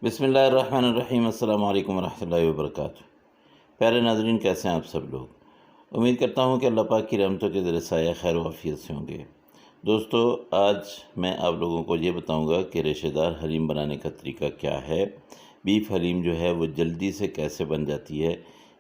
बिस्मिल्लाहिर्रहमानिर्रहीम। अस्सलाम वालेकुम वरहमतुल्लाहि वबरकातुहू। प्यारे नाज़रीन, कैसे हैं आप सब लोग। उम्मीद करता हूँ कि अल्लाह पाक की रहमतों के ज़रिए साया खैर व आफियत से होंगे। दोस्तों, आज मैं आप लोगों को ये बताऊँगा कि रेशेदार हलीम बनाने का तरीका क्या है। बीफ हलीम जो है वो जल्दी से कैसे बन जाती है,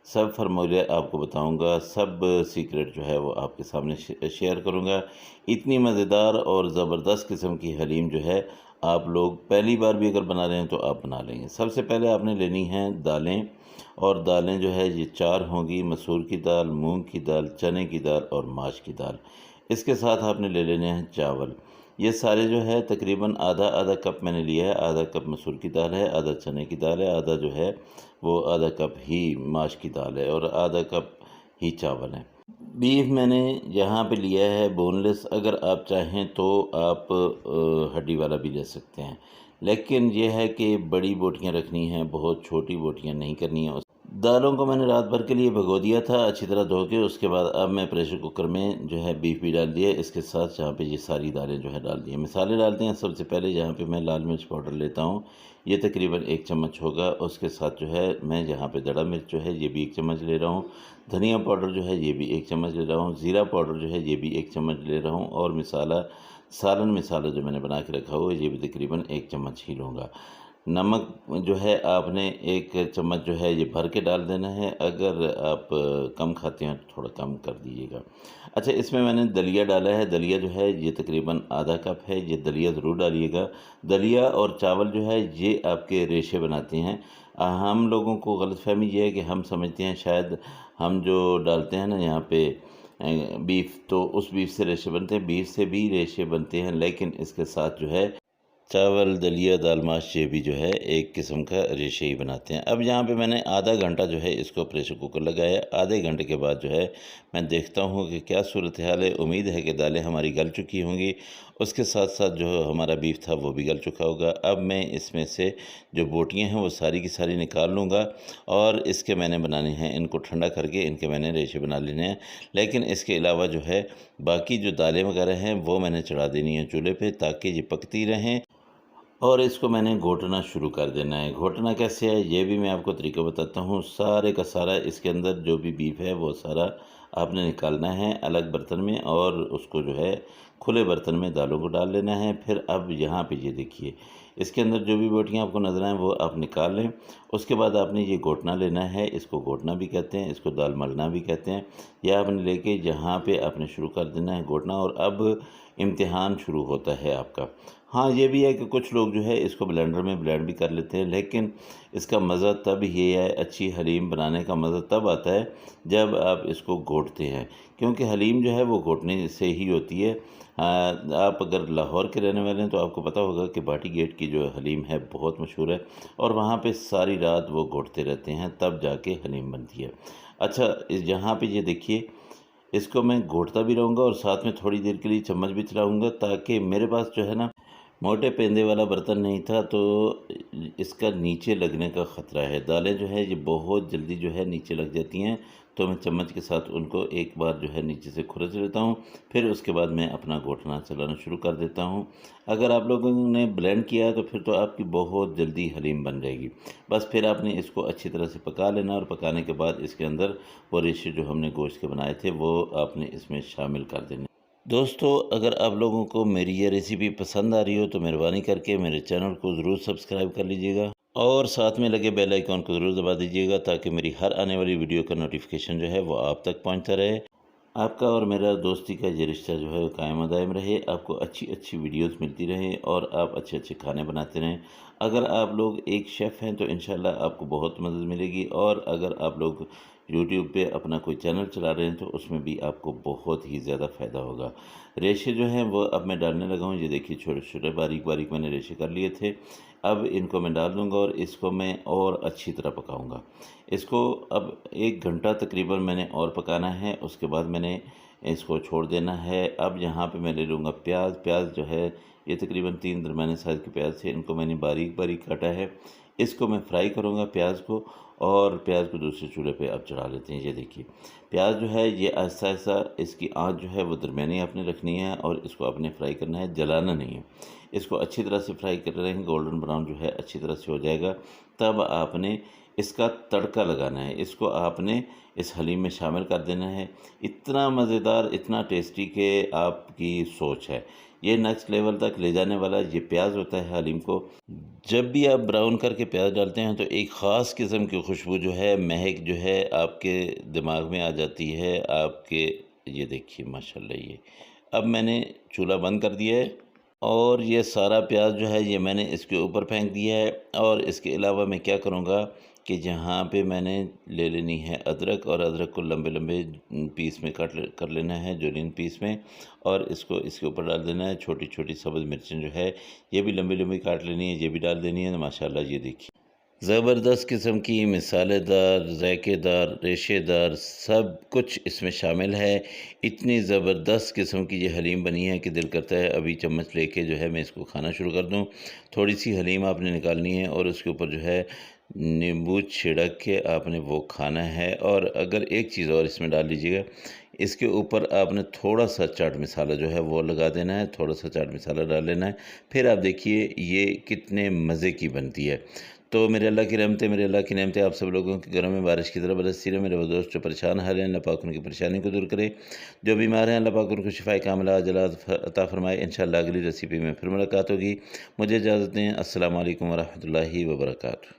सब फार्मूले आपको बताऊँगा, सब सीक्रेट जो है वो आपके सामने शेयर करूँगा। इतनी मज़ेदार और ज़बरदस्त किस्म की हलीम जो है, आप लोग पहली बार भी अगर बना रहे हैं तो आप बना लेंगे। सबसे पहले आपने लेनी है दालें, और दालें जो है ये 4 होंगी: मसूर की दाल, मूंग की दाल, चने की दाल और माश की दाल। इसके साथ आपने ले लेने हैं चावल। ये सारे जो है तकरीबन आधा आधा कप मैंने लिया है। आधा कप मसूर की दाल है, आधा चने की दाल है, आधा जो है वो आधा कप ही माश की दाल है और आधा कप ही चावल है। बीफ मैंने यहाँ पे लिया है बोनलेस। अगर आप चाहें तो आप हड्डी वाला भी ले सकते हैं, लेकिन ये है कि बड़ी बोटियाँ रखनी हैं, बहुत छोटी बोटियाँ नहीं करनी है। दालों को मैंने रात भर के लिए भिगो दिया था अच्छी तरह धो के। उसके बाद अब मैं प्रेशर कुकर में जो है बीफ भी डाल दिया, इसके साथ यहाँ पे ये सारी दालें जो है डाल दी हैं। मसाले डालते हैं सबसे पहले। यहाँ पे मैं लाल मिर्च पाउडर लेता हूँ, ये तकरीबन 1 चम्मच होगा। उसके साथ जो है मैं यहाँ पे दड़ा मिर्च जो है ये भी 1 चम्मच ले रहा हूँ। धनिया पाउडर जो है ये भी 1 चम्मच ले रहा हूँ। ज़ीरा पाउडर जो है ये भी 1 चम्मच ले रहा हूँ। और सालन मसाला जो मैंने बना के रखा हुआ है ये भी तकरीबन 1 चम्मच ही लूँगा। नमक जो है आपने 1 चम्मच जो है ये भर के डाल देना है। अगर आप कम खाते हैं तो थोड़ा कम कर दीजिएगा। अच्छा, इसमें मैंने दलिया डाला है। दलिया जो है ये तकरीबन आधा कप है। ये दलिया ज़रूर डालिएगा। दलिया और चावल जो है ये आपके रेशे बनाते हैं। हम लोगों को गलतफ़हमी ये है कि हम समझते हैं शायद हम जो डालते हैं ना यहाँ पे बीफ, तो उस बीफ से रेशे बनते हैं। बीफ से भी रेशे बनते हैं, लेकिन इसके साथ जो है चावल, दलिया, दाल, माश ये भी जो है एक किस्म का रेशे ही बनाते हैं। अब यहाँ पे मैंने आधा घंटा जो है इसको प्रेशर कुकर लगाया। आधे घंटे के बाद जो है मैं देखता हूँ कि क्या सूरत हाल है। उम्मीद है कि दालें हमारी गल चुकी होंगी, उसके साथ साथ जो हमारा बीफ था वो भी गल चुका होगा। अब मैं इसमें से जो बोटियाँ हैं वो सारी की सारी निकाल लूँगा, और इसके मैंने बनाने हैं, इनको ठंडा करके इनके मैंने रेशे बना लेने हैं। लेकिन इसके अलावा जो है बाकी जो दालें वगैरह हैं वो मैंने चढ़ा देनी है चूल्हे पे, ताकि ये पकती रहें। और इसको मैंने घोटना शुरू कर देना है। घोटना कैसे है ये भी मैं आपको तरीका बताता हूँ। सारे का सारा इसके अंदर जो भी बीफ है वो सारा आपने निकालना है अलग बर्तन में, और उसको जो है खुले बर्तन में दालों को डाल लेना है। फिर अब यहाँ पे ये देखिए, इसके अंदर जो भी बोटियाँ आपको नज़र आएँ वो आप निकाल लें। उसके बाद आपने ये घोटना लेना है। इसको घोटना भी कहते हैं, इसको दाल मलना भी कहते हैं। यह आपने लेके यहाँ पे आपने शुरू कर देना है घोटना, और अब इम्तिहान शुरू होता है आपका। हाँ, ये भी है कि कुछ लोग जो है इसको ब्लेंडर में ब्लेंड भी कर लेते हैं, लेकिन इसका मज़ा तब ये है, अच्छी हलीम बनाने का मज़ा तब आता है जब आप इसको घोटते हैं, क्योंकि हलीम जो है वो घोटने से ही होती है। आप अगर लाहौर के रहने वाले हैं तो आपको पता होगा कि भाटी गेट की जो हलीम है बहुत मशहूर है, और वहाँ पे सारी रात वो घोटते रहते हैं, तब जाके हलीम बनती है। अच्छा, यहाँ पे ये देखिए, इसको मैं घोटता भी रहूँगा और साथ में थोड़ी देर के लिए चम्मच भी चलाऊँगा, ताकि मेरे पास जो है ना मोटे पेंदे वाला बर्तन नहीं था, तो इसका नीचे लगने का ख़तरा है। दालें जो है ये बहुत जल्दी जो है नीचे लग जाती हैं, तो मैं चम्मच के साथ उनको एक बार जो है नीचे से खुरच लेता हूँ। फिर उसके बाद मैं अपना घोटना चलाना शुरू कर देता हूँ। अगर आप लोगों ने ब्लेंड किया है तो फिर तो आपकी बहुत जल्दी हलीम बन जाएगी। बस फिर आपने इसको अच्छी तरह से पका लेना, और पकाने के बाद इसके अंदर वो रेशे जो हमने गोश्त के बनाए थे वो आपने इसमें शामिल कर देने। दोस्तों, अगर आप लोगों को मेरी ये रेसिपी पसंद आ रही हो तो मेहरबानी करके मेरे चैनल को ज़रूर सब्सक्राइब कर लीजिएगा, और साथ में लगे बेल आइकॉन को ज़रूर दबा दीजिएगा, ताकि मेरी हर आने वाली वीडियो का नोटिफिकेशन जो है वो आप तक पहुंचता रहे। आपका और मेरा दोस्ती का ये रिश्ता जो है वो कायम दायम रहे, आपको अच्छी अच्छी वीडियोस मिलती रहे, और आप अच्छे अच्छे खाने बनाते रहें। अगर आप लोग एक शेफ़ हैं तो इंशाल्लाह आपको बहुत मदद मिलेगी, और अगर आप लोग यूट्यूब पे अपना कोई चैनल चला रहे हैं तो उसमें भी आपको बहुत ही ज़्यादा फ़ायदा होगा। रेशे जो हैं वो अब मैं डालने लगा हूँ। ये देखिए, छोटे छोटे बारीक बारीक मैंने रेशे कर लिए थे। अब इनको मैं डाल दूँगा और इसको मैं और अच्छी तरह पकाऊँगा। इसको अब 1 घंटा तकरीबन मैंने और पकाना है। उसके बाद मैंने इसको छोड़ देना है। अब यहाँ पे मैं ले लूँगा प्याज। प्याज जो है ये तकरीबन 3 दरमियाने साइज़ के प्याज थे, इनको मैंने बारीक बारीक काटा है। इसको मैं फ्राई करूँगा प्याज को, और प्याज को दूसरे चूल्हे पे अब चढ़ा लेते हैं। ये देखिए प्याज जो है ये आहिस्ता आहिस्ता इसकी आँच जो है वो दरमियानी आपने रखनी है, और इसको आपने फ्राई करना है, जलाना नहीं है। इसको अच्छी तरह से फ्राई कर रहे हैं, गोल्डन ब्राउन जो है अच्छी तरह से हो जाएगा, तब आपने इसका तड़का लगाना है। इसको आपने इस हलीम में शामिल कर देना है। इतना मज़ेदार, इतना टेस्टी कि आपकी सोच है। ये नेक्स्ट लेवल तक ले जाने वाला ये प्याज होता है हलीम को। जब भी आप ब्राउन करके प्याज डालते हैं तो एक ख़ास किस्म की खुशबू जो है, महक जो है आपके दिमाग में आ जाती है आपके। ये देखिए माशाल्लाह, ये अब मैंने चूल्हा बंद कर दिया है, और ये सारा प्याज जो है ये मैंने इसके ऊपर फेंक दिया है। और इसके अलावा मैं क्या करूँगा कि जहाँ पे मैंने ले लेनी है अदरक, और अदरक को लंबे लंबे पीस में कर लेना है, जुलियन पीस में, और इसको इसके ऊपर डाल देना है। छोटी छोटी सब्ज़ मिर्चें जो है ये भी लंबी लंबी काट लेनी है, ये भी डाल देनी है। माशाल्लाह ये देखिए ज़बरदस्त किस्म की मिसालेदार, ज़ायकेदार, रेशेदार सब कुछ इसमें शामिल है। इतनी ज़बरदस्त किस्म की ये हलीम बनी है कि दिल करता है अभी चम्मच लेके जो है मैं इसको खाना शुरू कर दूँ। थोड़ी सी हलीम आपने निकालनी है, और उसके ऊपर जो है नींबू छिड़क के आपने वो खाना है। और अगर एक चीज़ और इसमें डाल लीजिएगा, इसके ऊपर आपने थोड़ा सा चाट मसाला जो है वो लगा देना है, थोड़ा सा चाट मसाला डाल लेना है। फिर आप देखिए ये कितने मज़े की बनती है। तो मेरे अल्लाह की रहमतें, मेरे अल्लाह की नेमतें आप सब लोगों के घरों में बारिश की तरह बरसती रहे। मेरे वो दोस्त जो परेशान हाल हैं, अल्लाह पाक उनकी परेशानी को दूर करे। जो बीमार हैं, अल्लाह पाक उनको शिफाए कामिला अजला अता फ़रमाए। इंशाअल्लाह अगली रेसिपी में फिर मुलाकात होगी। मुझे इजाज़त दें। अस्सलामु अलैकुम व रहमतुल्लाहि व बरकातुहू।